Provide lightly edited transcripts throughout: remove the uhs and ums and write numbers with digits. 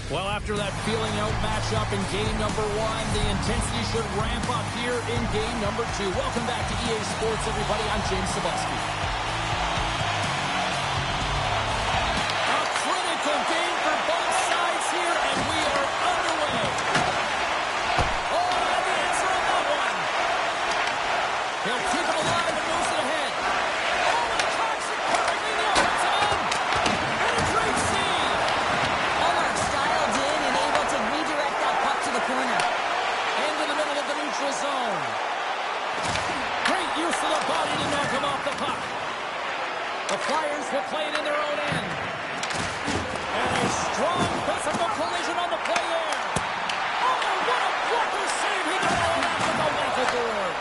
Well, after that feeling out matchup in game number 1, the intensity should ramp up here in game number 2. Welcome back to EA Sports, everybody. I'm James Cebulski. A critical game for both sides here, and we are underway. Oh, the answer on that one. He'll keep it alive and moves it ahead. Oh, and tracks it perfectly in the offensive end. And a great save. Dialed in and able to redirect that puck to the corner. Into the middle of the neutral zone. Great use of the body to knock him off the puck. The Flyers will play it in their own end. And a strong physical collision on the play there. Oh, what a blocker save. He got all that with the length board.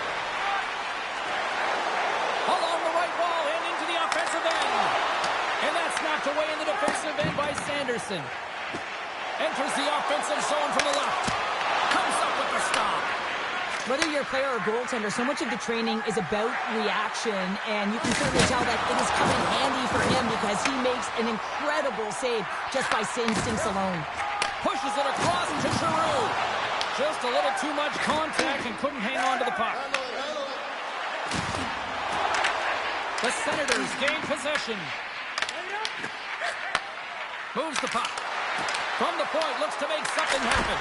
Along the right wall and into the offensive end. And that's knocked away in the defensive end by Sanderson. Enters the offensive zone from the left. Comes up with the stop. Whether you're a player or goaltender, so much of the training is about reaction, and you can certainly tell that it is coming handy for him because he makes an incredible save just by instincts alone. Pushes it across to Giroux. Just a little too much contact and couldn't hang on to the puck. The Senators gain possession. Moves the puck. From the point, looks to make something happen.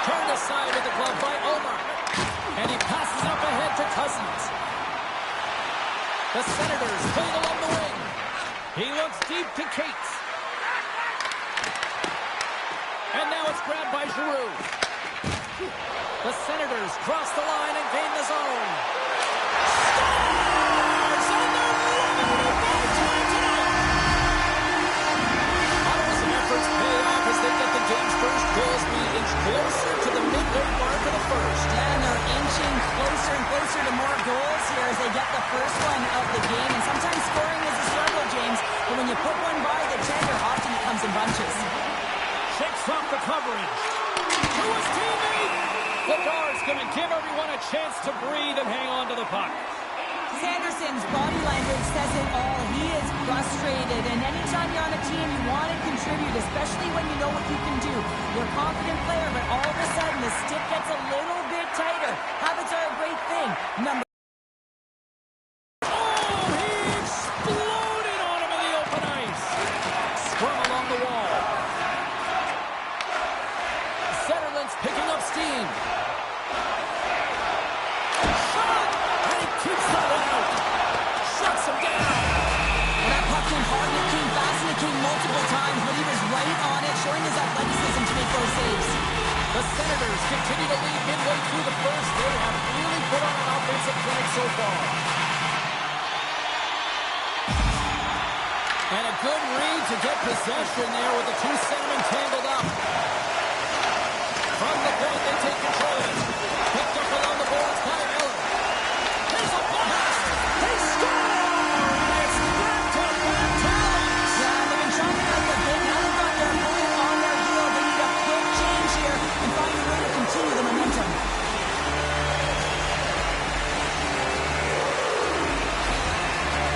Turned aside with the glove by Omar. And he passes up ahead to Cousins. The Senators play it along the wing. He looks deep to Cates. And now it's grabbed by Giroux. The Senators cross the line and gain the zone. Stars! And they're limited by time tonight. Ottawa's efforts pay off as they get the game's first goals being inched closer to the midway mark of the first. Yeah, and they're inching closer and closer to more goals here as they get the first one of the game. And sometimes scoring is a struggle, James. But when you put one by the tender, often it comes in bunches. Shakes off the coverage. To his teammate. Lagar's going to give everyone a chance to breathe and hang on to the puck. Sanderson's body language says it all. He is frustrated, and anytime you're on a team, you want to contribute, especially when you know what you can do. You're a confident player, but all of a sudden, the stick gets a little bit tighter. Habits are a great thing. Oh, he exploded on him in the open ice. Scrum along the wall. Centerland's picking up steam. Keeps that one out. Shuts him down. And that puck came hard and it came fast and it came multiple times, but he was right on it, showing his athleticism to make those saves. The Senators continue to lead midway through the first. They have really put on an offensive clinic so far. And a good read to get possession there with the two centermen tangled up. From the point, they take control of it. Picked up along the boards by Miller. There's a blast! They score! It's back to back ties! Yeah, they've been trying to make a big. Now they've got their opponent on their heel. They need a quick change here and find a way to continue the momentum.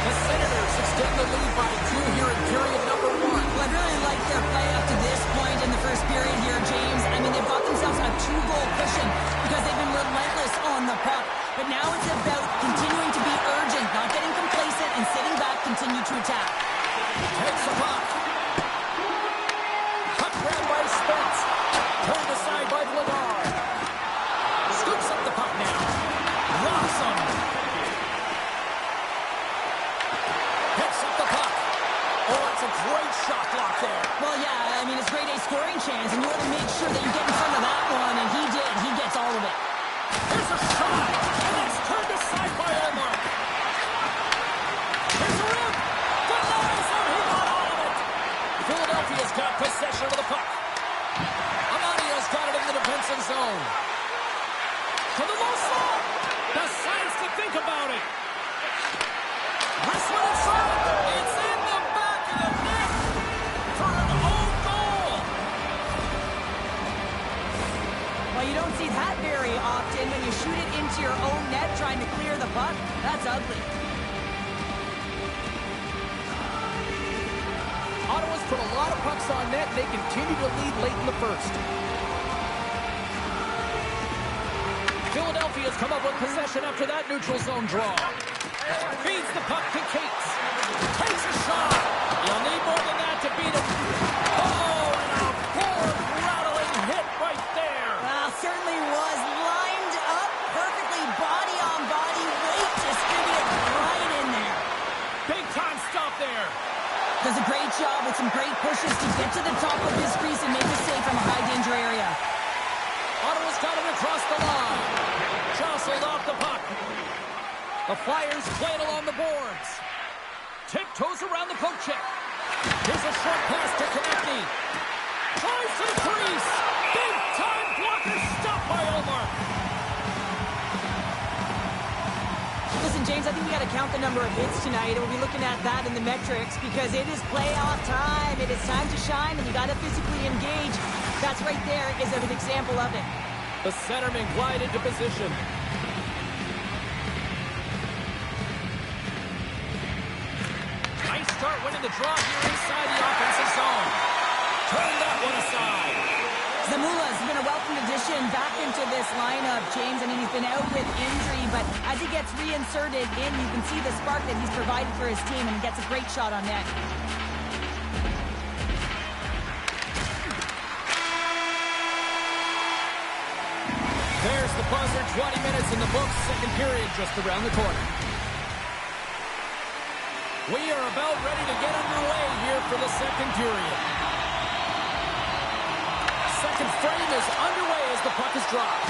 The Senators extend the lead by 2 here in period number 1. Well, I really like their play up to this point in the first period here, James. I mean, they've got themselves a 2-goal cushion because they've been relentless on the puck. But now it's about continuing to be urgent, not getting complacent, and sitting back, continue to attack. Takes the puck. Puck grabbed by Spence. Turned aside by Lagar. Scoops up the puck now. Rocks him. Picks up the puck. Oh, it's a great shot block there. Well, yeah, I mean, it's grade A scoring chance, and you want to make sure that you get in front of that one, and he did. He gets all of it. There's a shot, and it's turned aside by Omar. Here's a rip. Denies him. He got all of it. Philadelphia's got possession of the puck. Amadio's got it in the defensive zone. To the low slot. The signs to think about it. This one inside. It's in the back of the net for an own goal. Well, you don't see that very often when you shoot it into your own net trying to clear the puck. That's ugly. Ottawa's put a lot of pucks on net, and they continue to lead late in the first. Philadelphia's come up with possession after that neutral zone draw. Feeds the puck to Cates. Takes a shot. You'll need more than that to beat him. Oh, and a board-rattling hit right there. Well, certainly was lined up perfectly, body on body, weight distributed right in there. Big-time stop there. Does a great job with some great pushes to get to the top of his crease and make a save from a high-danger area. Ottawa's got it across the line. Jostled off the puck. The Flyers play it along the boards. Tiptoes around the poke check. Here's a short pass to Konechny. Tries to the crease. Big-time blocker stopped by Omar. Listen, James, I think we got to count the number of hits tonight, and we'll be looking at that in the metrics because it is playoff time. It is time to shine, and you got to physically engage. That's right there is an example of it. The centerman glide into position. Nice start winning the draw here inside the offensive zone. Turn that one aside. Zamula's been a welcome addition back into this lineup, James. I mean, he's been out with injury, but as he gets reinserted in, you can see the spark that he's provided for his team, and he gets a great shot on net. There's the buzzer, 20 minutes in the books, second period just around the corner. We are about ready to get underway here for the second period. Second frame is underway as the puck is dropped.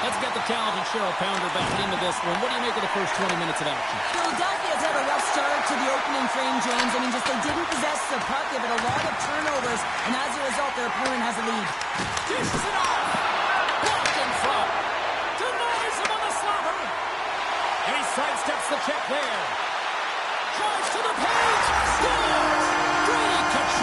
Let's get the talented Cheryl Pounder back into this one. What do you make of the first 20 minutes of action? Philadelphia's had a rough start to the opening frame, James. I mean, just they didn't possess the puck. They've had a lot of turnovers, and as a result, their opponent has a lead. Dishes it off. Blocked in front. Denies him on the slapper. And he sidesteps the check there. Drives to the page. Scores. Great catch.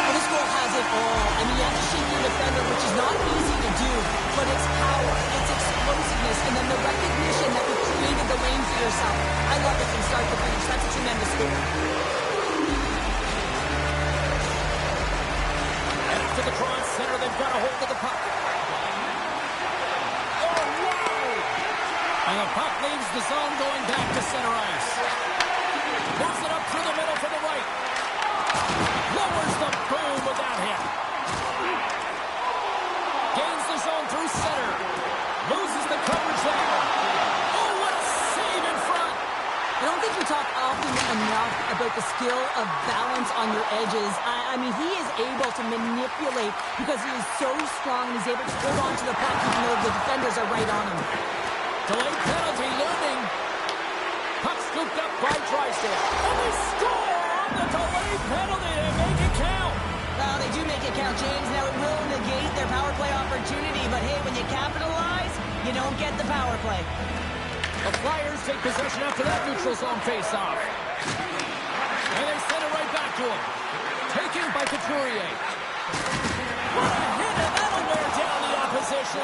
Well, this goal has it all. I mean, you have to shake your defender, which is not easy to do, but it's power, it's explosiveness, and then the recognition that you've created the lane for yourself. I love it from start to finish. That's a tremendous score. To the draw center, they've got a hold of the puck. Oh, wow! And the puck leaves the zone going back to center ice. Moves it up through the middle to the right. Lowers the boom with that hit. Gains the zone through center. Loses the coverage there. Oh, what a save in front! I don't think we talk often enough about the skill of balance on your edges. I mean, he is able to manipulate because he is so strong and he's able to hold on to the puck even though the defenders are right on him. Delayed penalty looming. Puck scooped up by Drysdale. And they score on the delayed penalty. They make it count. Well, they do make it count, James. Now, it will negate their power play opportunity, but hey, when you capitalize, you don't get the power play. The Flyers take possession after that neutral zone face-off. And they send it right back to him. Taken by Couturier. What a hit, and that'll wear down the opposition.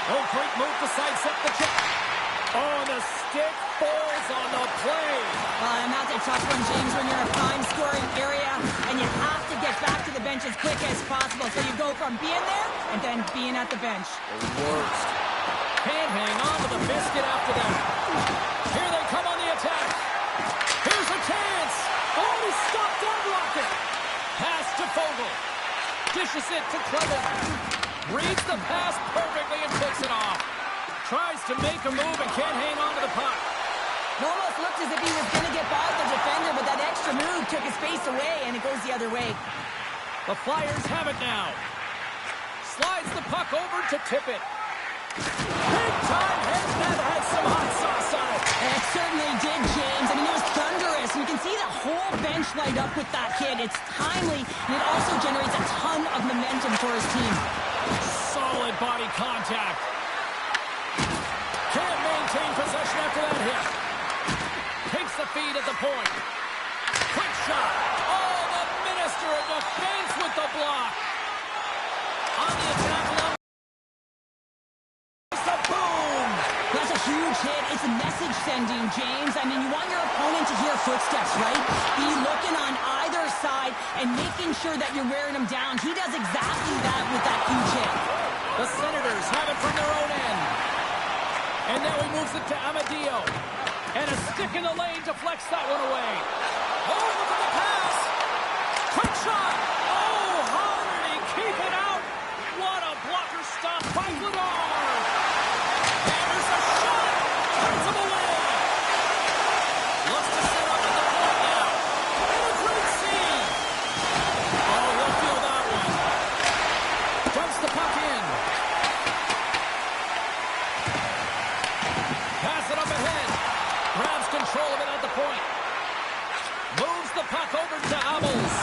Oh, great move to sidestep the check. Oh, and the stick falls on the play. And that's a tough one, James, when you're in a prime scoring area, and you have to get back to the bench as quick as possible. So you go from being there and then being at the bench. The worst. Can't hang on to the biscuit after that. Here they come on the attack. Here's a chance. Oh, he stopped that rocket. Pass to Fogle. Dishes it to Clement. Reads the pass perfectly and picks it off. Tries to make a move and can't hang on to the puck. It almost looked as if he was going to get by the defender, but that extra move took his face away, and it goes the other way. The Flyers have it now. Slides the puck over to Tippett. Big time hit that had some hot sauce on it. It certainly did, James. I mean, it was thunderous. You can see the whole bench light up with that hit. It's timely, and it also generates a ton of momentum for his team. Solid body contact. Can't maintain possession after that hit. Takes the feed at the point. Quick shot. Oh, the minister of defense with the block. On the attack line. It's a boom. That's a huge hit. It's a message sending, James. I mean, you want your opponent to hear footsteps, right? Be looking on either side and making sure that you're wearing him down. He does exactly that with that huge hit. The Senators have it from their own end. And now he moves it to Amadio. And a stick in the lane deflects that one away. Oh, look at the pass. Quick shot. Oh, how did he keep it out? What a blocker stop by Vladar. And there's a shot. Turns him away. Looks to set up at the point now. And a great save. Oh, he'll feel that one. Dumps the puck in. Pass it up ahead. Grabs control of it at the point. Moves the puck over to Abels.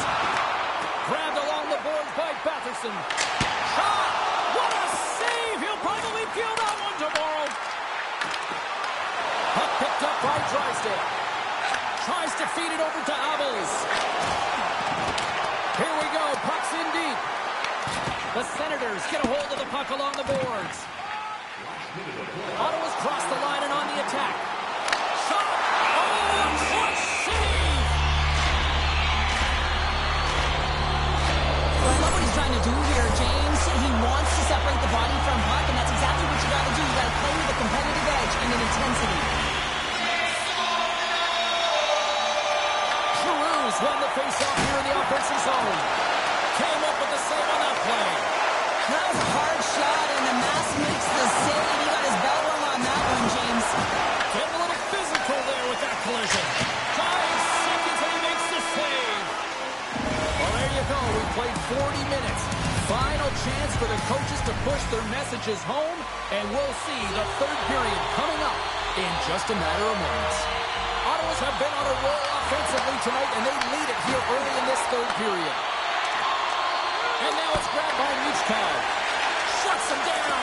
Grabbed along the boards by Batherson. Shot! What a save! He'll probably feel that one tomorrow. Puck picked up by Drysdale. Tries to feed it over to Abels. Here we go. Puck's in deep. The Senators get a hold of the puck along the boards. Ottawa's crossed the line and on the attack. Shot! Oh, clutch save! Well, I love what he's trying to do here, James. He wants to separate the body from puck, and that's exactly what you got to do. You got to play with a competitive edge and an intensity. Giroux's won the faceoff here in the offensive zone. Came up with the save on that play. That was a hard shot, and the Mass makes the save. He got his bell rung on that one, James. Getting a little physical there with that collision. 5 seconds and he makes the save. Well, there you go. We played 40 minutes. Final chance for the coaches to push their messages home, and we'll see the third period coming up in just a matter of moments. Ottawas have been on a roll offensively tonight, and they lead it here early in this third period. And now it's grabbed by Michkov. Shuts him down.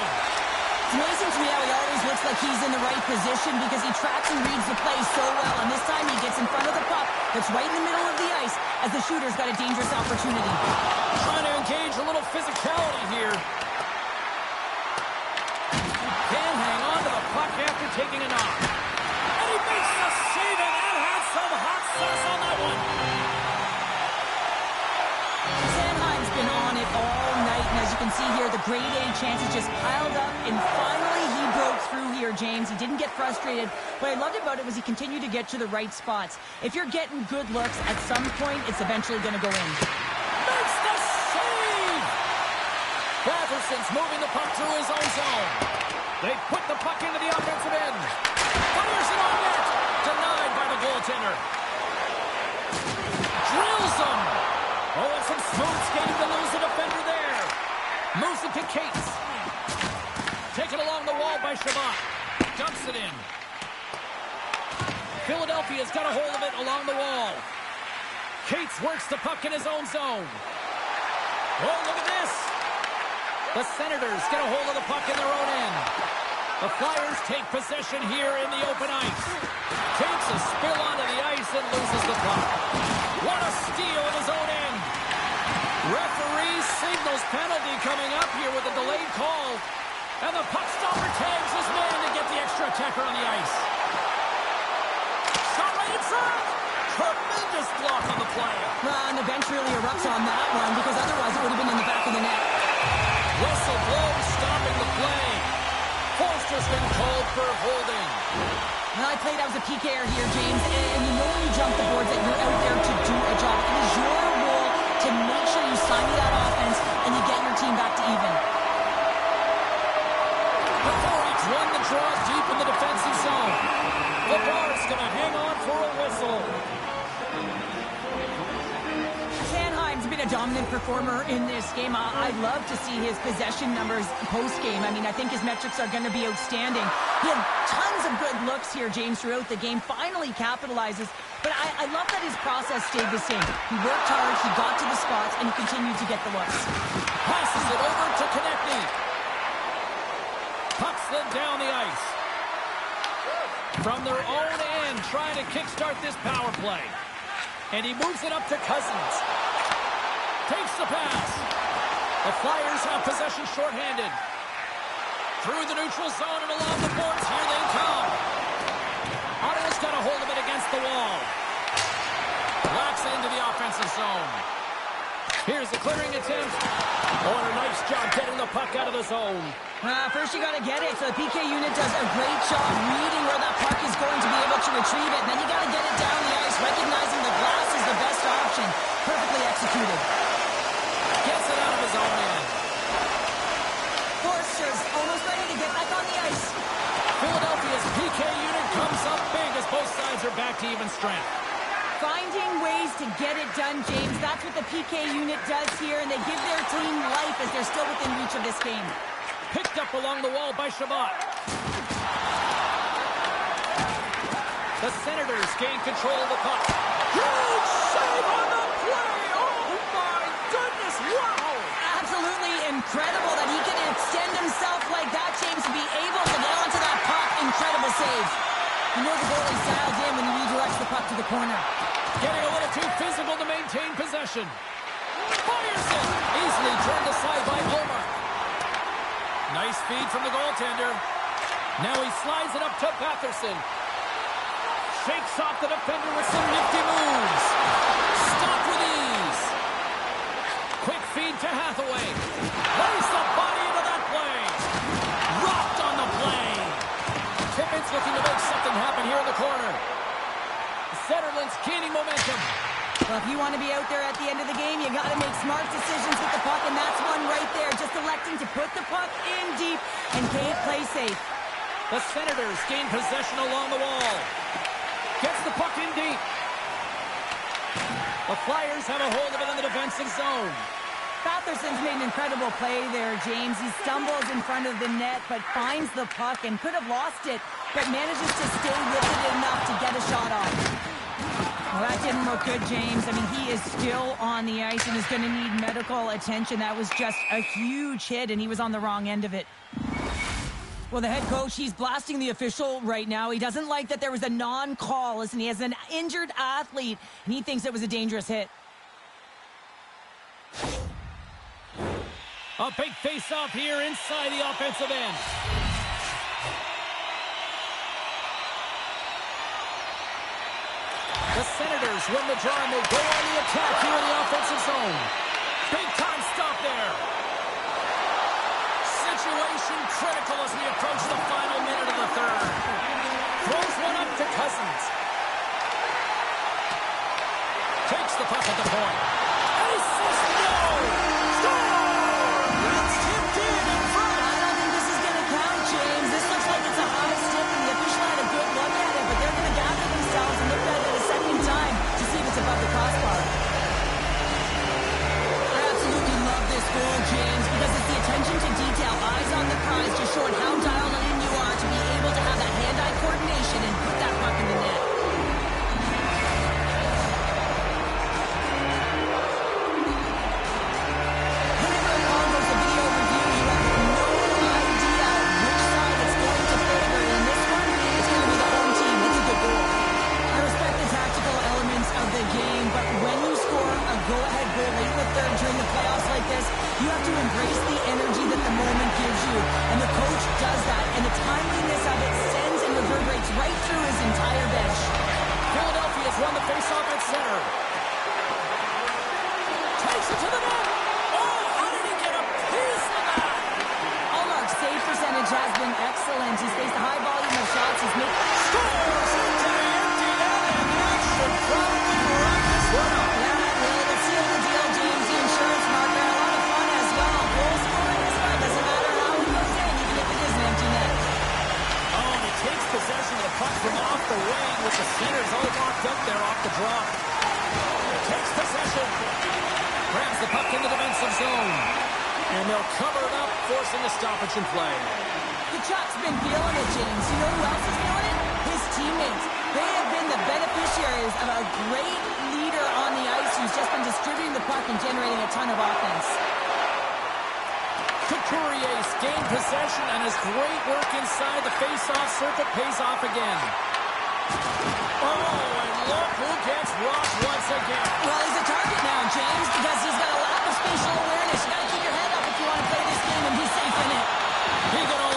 It's amazing to me how he always looks like he's in the right position because he tracks and reads the play so well. And this time he gets in front of the puck that's right in the middle of the ice as the shooter's got a dangerous opportunity. Trying to engage a little physicality here. Can hang on to the puck after taking a knock. And he makes the save, and that had some hot sauce on that one. Sanheim's been on it all night, and as you can see here, the grade A chances just piled up, and finally he broke through here, James. He didn't get frustrated. What I loved about it was he continued to get to the right spots. If you're getting good looks, at some point, it's eventually going to go in. Makes the save! Batherson's moving the puck through his own zone. They put the puck into the offensive end. Fires it on net. Denied by the goaltender. Drills him. Oh, and some smooth skating to lose the defender there. Moves it to Cates. Taken along the wall by Shabbat. Dumps it in. Philadelphia's got a hold of it along the wall. Cates works the puck in his own zone. Oh, look at this. The Senators get a hold of the puck in their own end. The Flyers take possession here in the open ice. Takes a spill onto the ice and loses the puck. What a steal in his own end. Referee signals penalty coming up here with a delayed call. And the puck stopper tags his man to get the extra attacker on the ice. Shot right in front. Tremendous block on the play. And the bench really erupts on that one because otherwise it would have been in the back of the net. Whistle blows, stopping the play. Foster's been called for holding. Well, I played as a PKer here, James, and you know when you jump the boards that you're out there to do a job. It is your role to make sure you stymie that offense and you get your team back to even. Before he's won the draw deep in the defensive zone. The bar's going to hang on for a whistle. Sanheim's been a dominant performer in this game. I'd love to see his possession numbers post-game. I mean, I think his metrics are going to be outstanding. He had tons of good looks here, James, throughout the game. Finally capitalizes. But I love that his process stayed the same. He worked hard, he got to the spots, and he continued to get the looks. Passes it over to Konechny. Puck slid down the ice. From their own end, trying to kickstart this power play. And he moves it up to Cousins. Takes the pass. The Flyers have possession shorthanded. Through the neutral zone and along the boards. Here they come. Ottawa's got a hold of it against the wall. Blocks it into the offensive zone. Here's the clearing attempt. Oh, and a nice job getting the puck out of the zone. First you got to get it, so the PK unit does a great job reading where that puck is going to be able to retrieve it. And then you got to get it down the ice, recognizing the glass is the best option. Perfectly executed. Gets it out of his own end. Forster's almost ready to get back on the ice. Philadelphia's PK unit comes up big as both sides are back to even strength. Finding ways to get it done, James. That's what the PK unit does here, and they give their team life as they're still within reach of this game. Picked up along the wall by Shabbat. The Senators gain control of the puck. Huge save on the play! Oh my goodness, wow! Absolutely incredible that he can extend himself like that, James, to be able to get onto that puck. Incredible save. You know the goalie's dialed in when he redirects the puck to the corner. Getting a little too physical to maintain possession. Fires it! Easily turned aside by Homer. Nice feed from the goaltender. Now he slides it up to Patterson. Shakes off the defender with some nifty moves. Stopped with ease. Quick feed to Hathaway. Lays the body into that play. Rocked on the play. Tippett's looking to make something happen here in the corner. Zetterlund's gaining momentum. Well, if you want to be out there at the end of the game, you got to make smart decisions with the puck, and that's one right there. Just electing to put the puck in deep and play safe. The Senators gain possession along the wall. Gets the puck in deep. The Flyers have a hold of it in the defensive zone. Patherson's made an incredible play there, James. He stumbles in front of the net, but finds the puck and could have lost it, but manages to stay with it enough to get a shot off. Well, that didn't look good, James. I mean, he is still on the ice and is going to need medical attention. That was just a huge hit, and he was on the wrong end of it. Well, the head coach, he's blasting the official right now. He doesn't like that there was a non-call. Listen, he has an injured athlete, and he thinks it was a dangerous hit. A big face-off here inside the offensive end. The Senators win the draw and they go on the attack here in the offensive zone. Big-time stop there. Situation critical as we approach the final minute of the third. Throws one up to Cousins. Takes the puck at the point. Aces, no! Score! It's tipped in front. I don't think this is going to count, James. This looks like it's a high stick, and the official had a good look at it, but they're going to gather themselves and look at it a second time to see if it's above the crossbar. I absolutely love this goal, James, because it's the attention to detail, eyes on the prize, just showing how dialed in you are to be able to have that hand-eye coordination and put that puck in the net. During the playoffs like this, you have to embrace the energy that the moment gives you. And the coach does that, and the timeliness of it sends and reverberates right through his entire bench. Philadelphia's won the faceoff at center. Takes it to the net. Oh, how did he get a piece of that? Allmark's save percentage has been excellent. He's faced a high volume of shots. He's made scores into the empty net, and that should probably wrap this one up. Yeah, well, it'll seal the deal, James. The insurance marker, a lot of fun as well. Goal scoring is fun. Doesn't matter how it goes in, even if it is an empty net. Oh, and he takes possession of the puck from off the wing with the centers all locked up there off the draw. Takes possession. Grabs the puck in the defensive zone. And they'll cover it up, forcing a stoppage in play. The Chuck's been feeling it, James. You know who else is feeling it? His teammates. They have been the beneficiaries of a great leader on the ice who's just been distributing the puck and generating a ton of offense. Couturier's gained possession, and his great work inside the face-off circuit pays off again. Oh, and look who gets rocked once again. Well, he's a target now, James, because he's got a lack of spatial awareness. You got to keep your head up if you want to play this game and be safe in it. He got all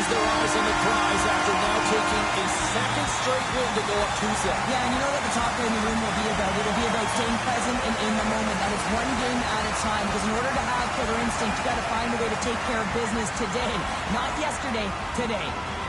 raise their eyes on the prize after now taking a second straight win to go up 2-0. Yeah, and you know what the talk in the room will be about? It'll be about staying present and in the moment. That is one game at a time. Because in order to have killer instinct, you got to find a way to take care of business today. Not yesterday, today.